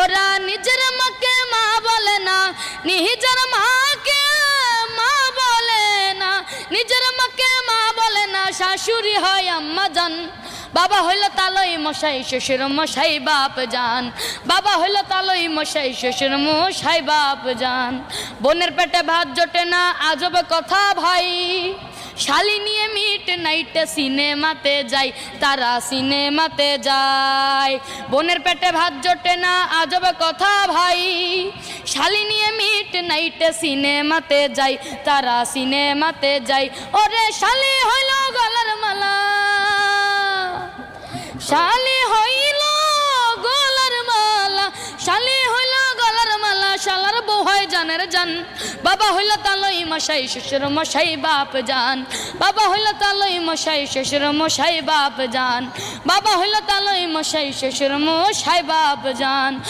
ওরা নিজের মাকে মা বলে না, নিজের মাকে মা বলে না, নিজের মাকে মা বলে না, শাশুড়ি হয় আম্মা জান। বাবা হইল তালই মশাই, শ্বশুর মশাই বাপ জান। বাবা হইল তালই মশাই, শ্বশুর মশাই বাপ জান। বোনের পেটে ভাত জোটে না, আজব কথা ভাই। শালি নিয়ে মিট নাইটে সিনেমাতে যাই, তারা সিনেমাতে যায়। বোনের পেটে ভাত জোটে না, আজব কথা ভাই। শালি নিয়ে মিট নাইটে সিনেমাতে যাই, তারা সিনেমাতে যাই। ওরে শালি হইল গলার মালা, শালি হইল গলার মালা, শালি হইল গলার মালা, শালার বউ হয় জানের জান। বাবা হইল তালই মশাই, শ্বশুর মশাই বাপ জান। বাবা হইল তালই মশাই, শ্বশুর মশাই বাপ জান। বাবা হইল তালই মশাই, শ্বশুর মশাই বাপ জান।